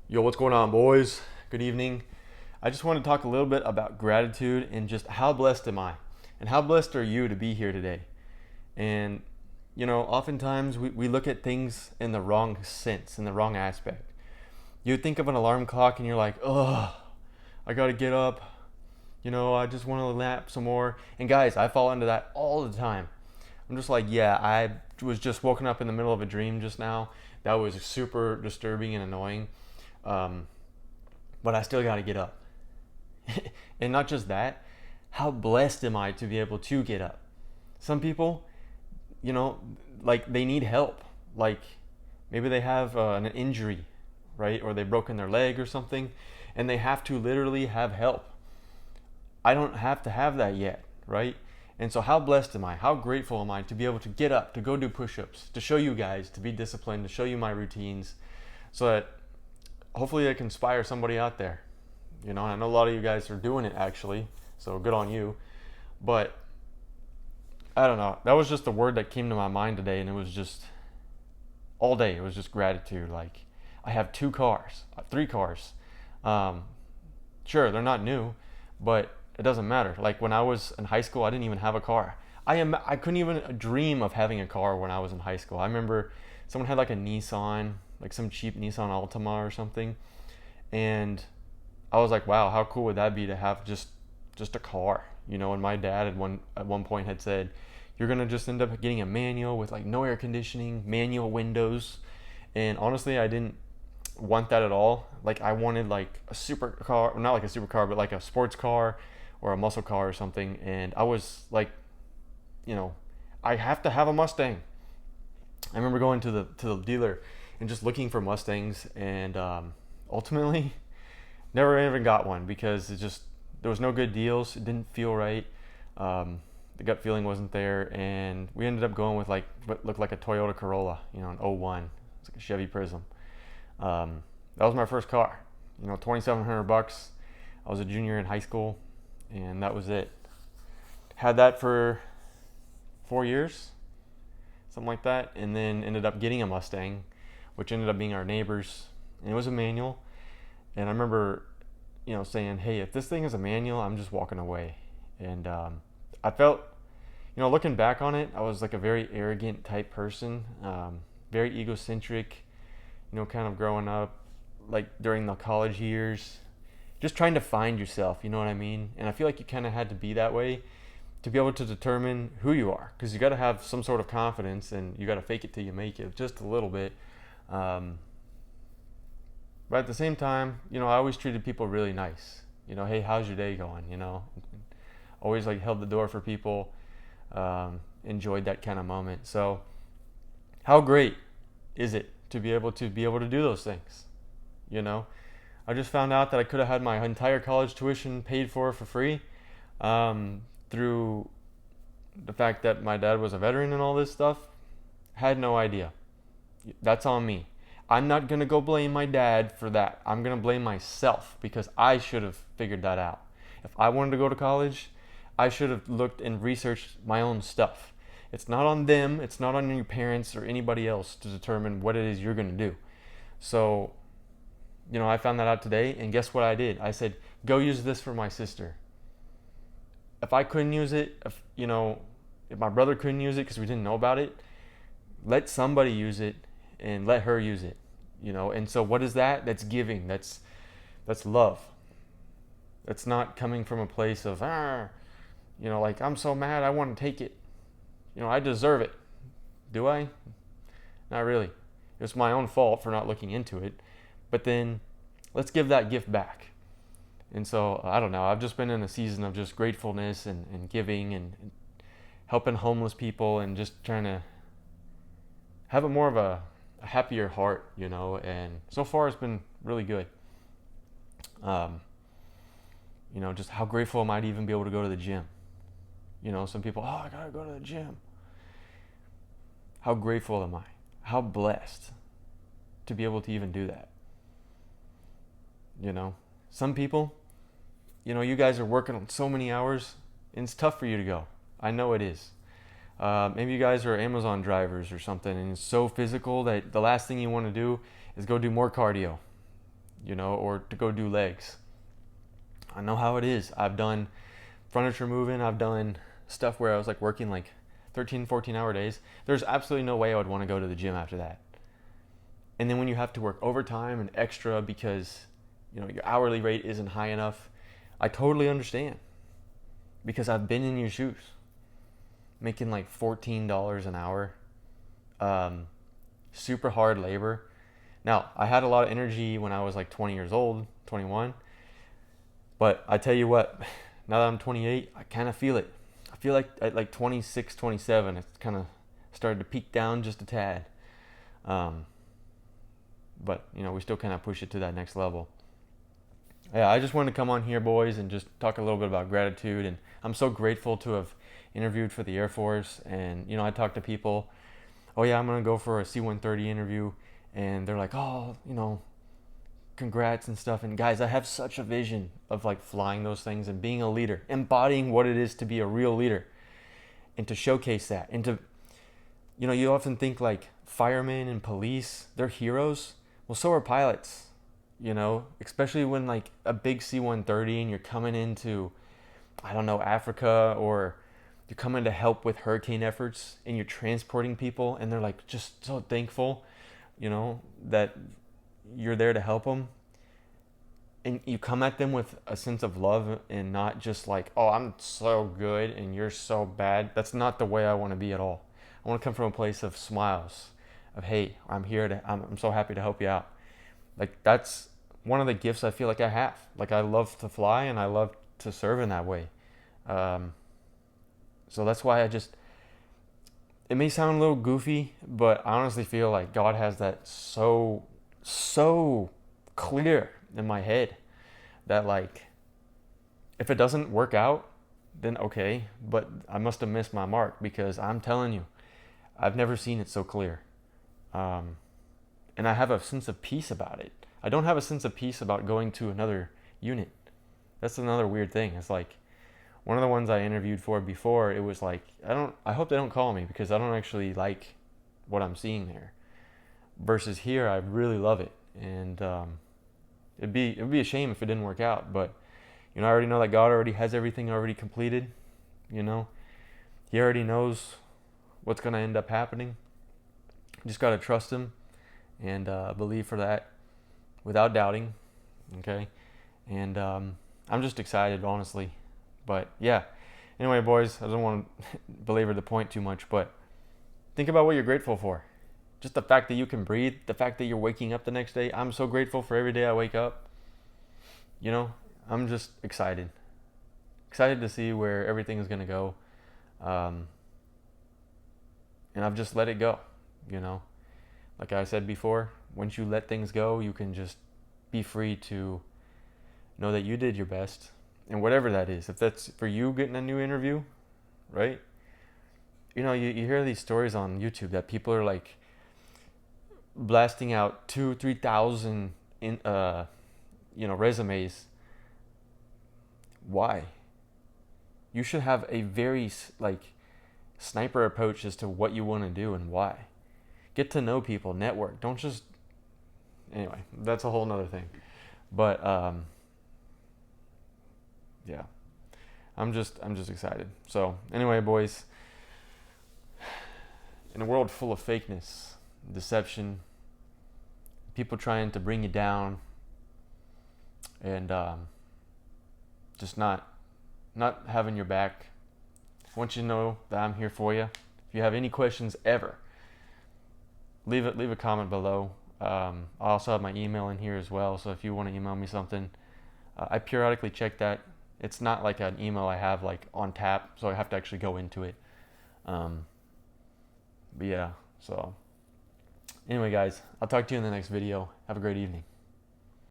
Yo, what's going on, boys? Good evening. I just want to talk a little bit about gratitude and just how blessed am I? And how blessed are you to be here today? And, oftentimes we look at things in the wrong sense, in the wrong aspect. You think of an alarm clock and you're like, oh, I got to get up. I just want to nap some more. And guys, I fall into that all the time. I'm just like, yeah, I was just woken up in the middle of a dream just now. That was super disturbing and annoying. Um, but I still got to get up. And not just that, how blessed am I to be able to get up? Some people, you know, like they need help. Like maybe they have an injury, right? Or they've broken their leg or something, and they have to literally have help. I don't have to have that yet, right? And so, how blessed am I? How grateful am I to be able to get up, to go do push ups, to show you guys, to be disciplined, to show you my routines, so that hopefully I can inspire somebody out there. And I know a lot of you guys are doing it actually, so good on you. But I don't know. That was just a word that came to my mind today, and it was just all day. It was just gratitude. Like I have two cars, three cars. Um, sure, they're not new, but it doesn't matter. Like when I was in high school, I didn't even have a car. I couldn't even dream of having a car when I was in high school. I remember someone had like a Nissan, like some cheap Nissan Altima or something, and I was like, wow, how cool would that be to have just a car, And my dad at one point had said, you're gonna just end up getting a manual with like no air conditioning, manual windows, and honestly, I didn't want that at all. Like I wanted like a super car, not like a super car, but like a sports car or a muscle car or something. And I was like, you know, I have to have a Mustang. I remember going to the dealer and just looking for Mustangs, and ultimately never even got one because there was no good deals. It didn't feel right. The gut feeling wasn't there, and we ended up going with like what looked like a Toyota Corolla, an '01. It's like a Chevy Prism. That was my first car. 2,700 bucks. I was a junior in high school, and that was it. Had that for 4 years, something like that, and then ended up getting a Mustang, which ended up being our neighbor's, and it was a manual. And I remember, saying, "Hey, if this thing is a manual, I'm just walking away." And I felt, looking back on it, I was like a very arrogant type person, very egocentric, kind of growing up, like during the college years, just trying to find yourself, you know what I mean? And I feel like you kind of had to be that way to be able to determine who you are, because you got to have some sort of confidence and you got to fake it till you make it, just a little bit. Um, but at the same time, I always treated people really nice. Hey, how's your day going? Always like held the door for people, enjoyed that kind of moment. So, how great is it to be able to do those things? You know, I just found out that I could have had my entire college tuition paid for free, through the fact that my dad was a veteran and all this stuff. Had no idea. That's on me. I'm not gonna go blame my dad for that. I'm gonna blame myself because I should have figured that out. If I wanted to go to college, I should have looked and researched my own stuff. It's not on them, it's not on your parents or anybody else to determine what it is you're gonna do. So, I found that out today, and guess what I did? I said, go use this for my sister. If I couldn't use it, if my brother couldn't use it because we didn't know about it, let somebody use it and let her use it. And so what is that? That's giving. That's love. That's not coming from a place of like I'm so mad I want to take it. I deserve it. Do I? Not really. It's my own fault for not looking into it. But then let's give that gift back. And so I don't know. I've just been in a season of just gratefulness and giving and helping homeless people and just trying to have a more of a happier heart, and so far it's been really good. Um, just how grateful am I to even be able to go to the gym? Some people, oh, I gotta go to the gym. How grateful am I? How blessed to be able to even do that? Some people, you guys are working on so many hours, and it's tough for you to go. I know it is. Maybe you guys are Amazon drivers or something, and it's so physical that the last thing you want to do is go do more cardio. or to go do legs. I know how it is. I've done furniture moving. I've done stuff where I was like working like 13, 14-hour days. There's absolutely no way I would want to go to the gym after that. And then when you have to work overtime and extra because, your hourly rate isn't high enough, I totally understand, because I've been in your shoes, making like $14 an hour, super hard labor. Now, I had a lot of energy when I was like 20 years old, 21, but I tell you what, now that I'm 28, I kind of feel it. I feel like at like 26, 27, it's kind of started to peak down just a tad. But, we still kind of push it to that next level. Yeah, I just wanted to come on here, boys, and just talk a little bit about gratitude. And I'm so grateful to have interviewed for the Air Force. And, I talk to people, oh yeah, I'm going to go for a C-130 interview. And they're like, oh, congrats and stuff. And guys, I have such a vision of like flying those things and being a leader, embodying what it is to be a real leader, and to showcase that. And to, you often think like firemen and police, they're heroes. Well, so are pilots, especially when like a big C-130 and you're coming into, I don't know, Africa, or you're coming to help with hurricane efforts and you're transporting people and they're like just so thankful, that you're there to help them. And you come at them with a sense of love and not just like, oh, I'm so good and you're so bad. That's not the way I want to be at all. I want to come from a place of smiles, of, hey, I'm so happy to help you out. Like, that's one of the gifts I feel like I have. Like, I love to fly and I love to serve in that way. So that's why it may sound a little goofy, but I honestly feel like God has that so clear in my head that like, if it doesn't work out, then okay, but I must have missed my mark, because I'm telling you, I've never seen it so clear. And I have a sense of peace about it. I don't have a sense of peace about going to another unit. That's another weird thing. It's like, one of the ones I interviewed for before, it was like, I hope they don't call me because I don't actually like what I'm seeing there. Versus here, I really love it. And it'd be a shame if it didn't work out. But, I already know that God already has everything already completed. He already knows what's going to end up happening. You just got to trust him and believe for that without doubting. Okay. And I'm just excited, honestly. But yeah, anyway, boys, I don't want to belabor the point too much, but think about what you're grateful for. Just the fact that you can breathe, the fact that you're waking up the next day. I'm so grateful for every day I wake up. I'm just excited to see where everything is going to go. And I've just let it go, Like I said before, once you let things go, you can just be free to know that you did your best. And whatever that is, if that's for you getting a new interview, right? You hear these stories on YouTube that people are like blasting out 2,000-3,000 resumes. Why? You should have a very like sniper approach as to what you want to do and why. Get to know people, network. Don't just, anyway, that's a whole nother thing. But yeah, I'm just excited. So anyway, boys, in a world full of fakeness, deception, people trying to bring you down, and just not having your back, I want you to know that I'm here for you. If you have any questions ever, leave a comment below. I also have my email in here as well, so if you want to email me something, I periodically check that. It's not like an email I have like on tap, so I have to actually go into it. But yeah, so anyway, guys, I'll talk to you in the next video. Have a great evening.